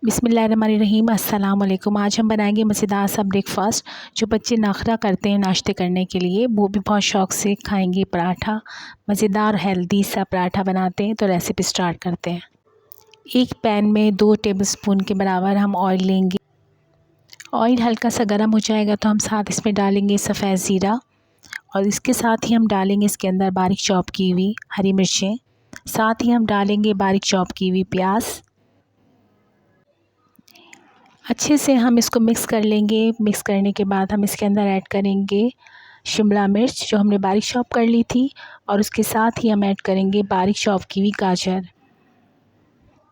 बिस्मिल्लाहिर्रहमानिर्रहीम अस्सलाम वालेकुम। आज हम बनाएंगे मज़ेदार सा ब्रेकफ़ास्ट। जो बच्चे नखरा करते हैं नाश्ते करने के लिए, वो भी बहुत शौक़ से खाएंगे पराठा। मज़ेदार हेल्दी सा पराठा बनाते हैं, तो रेसिपी स्टार्ट करते हैं। एक पैन में 2 टेबलस्पून के बराबर हम ऑयल लेंगे। ऑयल हल्का सा गर्म हो जाएगा तो हम साथ इसमें डालेंगे सफ़ेद ज़ीरा, और इसके साथ ही हम डालेंगे इसके अंदर बारीक चॉप की हुई हरी मिर्चें। साथ ही हम डालेंगे बारीक चॉप की हुई प्याज। अच्छे से हम इसको मिक्स कर लेंगे। मिक्स करने के बाद हम इसके अंदर ऐड करेंगे शिमला मिर्च जो हमने बारीक चॉप कर ली थी, और उसके साथ ही हम ऐड करेंगे बारीक चॉप की हुई गाजर।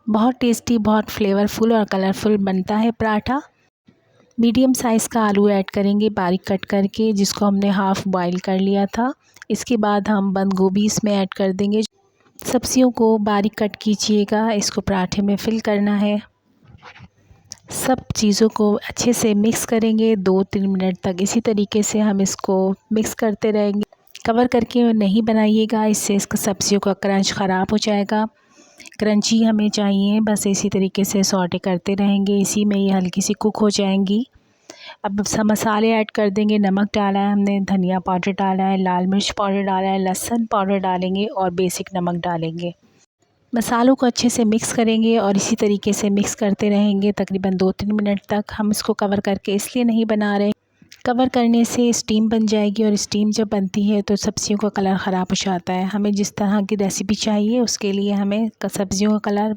बहुत टेस्टी, बहुत फ्लेवरफुल और कलरफुल बनता है पराठा। मीडियम साइज़ का आलू ऐड करेंगे बारीक कट करके, जिसको हमने हाफ़ बॉयल कर लिया था। इसके बाद हम बंद गोभी इसमें ऐड कर देंगे। सब्जियों को बारीक कट कीजिएगा, इसको पराठे में फ़िल करना है। सब चीज़ों को अच्छे से मिक्स करेंगे 2-3 मिनट तक। इसी तरीके से हम इसको मिक्स करते रहेंगे। कवर करके नहीं बनाइएगा, इससे इसका सब्जियों का क्रंच ख़राब हो जाएगा। क्रंची हमें चाहिए, बस इसी तरीके से सौटे करते रहेंगे। इसी में ये हल्की सी कुक हो जाएंगी। अब सब मसाले ऐड कर देंगे। नमक डाला है हमने, धनिया पाउडर डाला है, लाल मिर्च पाउडर डाला है, लहसुन पाउडर डालेंगे और बेसिक नमक डालेंगे। मसालों को अच्छे से मिक्स करेंगे और इसी तरीके से मिक्स करते रहेंगे तकरीबन 2-3 मिनट तक। हम इसको कवर करके इसलिए नहीं बना रहे, कवर करने से स्टीम बन जाएगी, और स्टीम जब बनती है तो सब्जियों का कलर ख़राब हो जाता है। हमें जिस तरह की रेसिपी चाहिए उसके लिए हमें सब्जियों का colour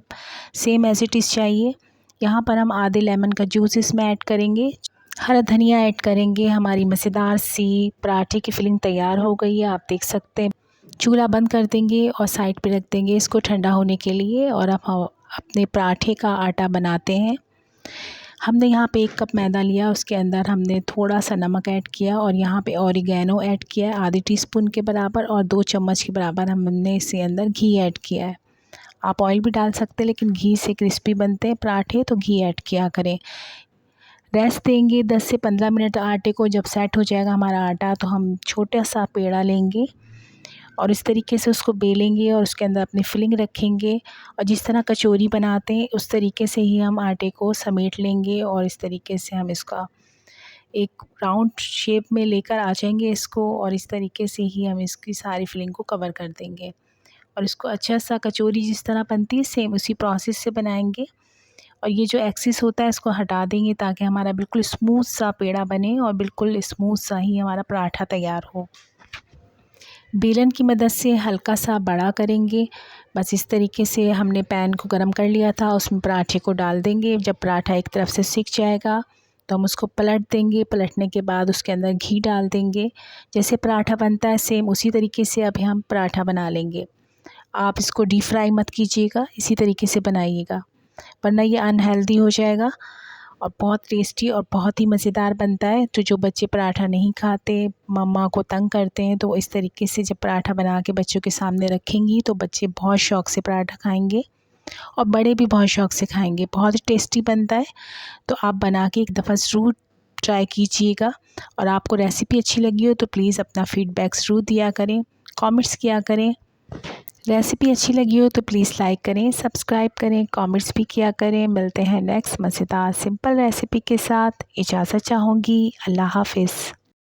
same as it is चाहिए। यहाँ पर हम आधे लेमन का जूस इसमें ऐड करेंगे, हरा धनिया ऐड करेंगे। हमारी मज़ेदार सी पराठे की फिलिंग तैयार हो गई है, आप देख सकते हैं। चूल्हा बंद कर देंगे और साइड पे रख देंगे इसको ठंडा होने के लिए। और अब हम अपने पराठे का आटा बनाते हैं। हमने यहाँ पे 1 कप मैदा लिया, उसके अंदर हमने थोड़ा सा नमक ऐड किया, और यहाँ पे ऑरिगेनो ऐड किया है आधे टीस्पून के बराबर, और 2 चम्मच के बराबर हमने इसके अंदर घी ऐड किया है। आप ऑयल भी डाल सकते हैं, लेकिन घी से क्रिस्पी बनते हैं पराठे, तो घी ऐड किया करें। रेस्ट देंगे 10 से 15 मिनट आटे को। जब सेट हो जाएगा हमारा आटा, तो हम छोटा सा पेड़ा लेंगे और इस तरीके से उसको बेलेंगे और उसके अंदर अपनी फिलिंग रखेंगे, और जिस तरह कचौरी बनाते हैं उस तरीके से ही हम आटे को समेट लेंगे, और इस तरीके से हम इसका एक राउंड शेप में लेकर आ जाएंगे इसको, और इस तरीके से ही हम इसकी सारी फिलिंग को कवर कर देंगे। और इसको अच्छा सा कचौरी जिस तरह बनती है सेम उसी प्रोसेस से बनाएंगे। और ये जो एक्सिस होता है इसको हटा देंगे, ताकि हमारा बिल्कुल स्मूथ सा पेड़ा बने और बिल्कुल स्मूथ सा ही हमारा पराठा तैयार हो। बेलन की मदद से हल्का सा बड़ा करेंगे। बस इस तरीके से हमने पैन को गरम कर लिया था, उसमें पराठे को डाल देंगे। जब पराठा एक तरफ से सिक जाएगा तो हम उसको पलट देंगे। पलटने के बाद उसके अंदर घी डाल देंगे। जैसे पराठा बनता है सेम उसी तरीके से अभी हम पराठा बना लेंगे। आप इसको डीप फ्राई मत कीजिएगा, इसी तरीके से बनाइएगा, वरना ये अनहेल्दी हो जाएगा। और बहुत टेस्टी और बहुत ही मज़ेदार बनता है। तो जो बच्चे पराठा नहीं खाते, मम्मा को तंग करते हैं, तो इस तरीके से जब पराठा बना के बच्चों के सामने रखेंगी तो बच्चे बहुत शौक़ से पराठा खाएंगे, और बड़े भी बहुत शौक़ से खाएंगे। बहुत टेस्टी बनता है। तो आप बना के एक दफ़ा ज़रूर ट्राई कीजिएगा। और आपको रेसिपी अच्छी लगी हो तो प्लीज़ अपना फ़ीडबैक ज़रूर दिया करें, कमेंट्स किया करें। रेसिपी अच्छी लगी हो तो प्लीज़ लाइक करें, सब्सक्राइब करें, कमेंट्स भी किया करें। मिलते हैं नेक्स्ट मज़ेदार सिंपल रेसिपी के साथ। इजाज़त चाहूँगी। अल्लाह हाफ़िज़।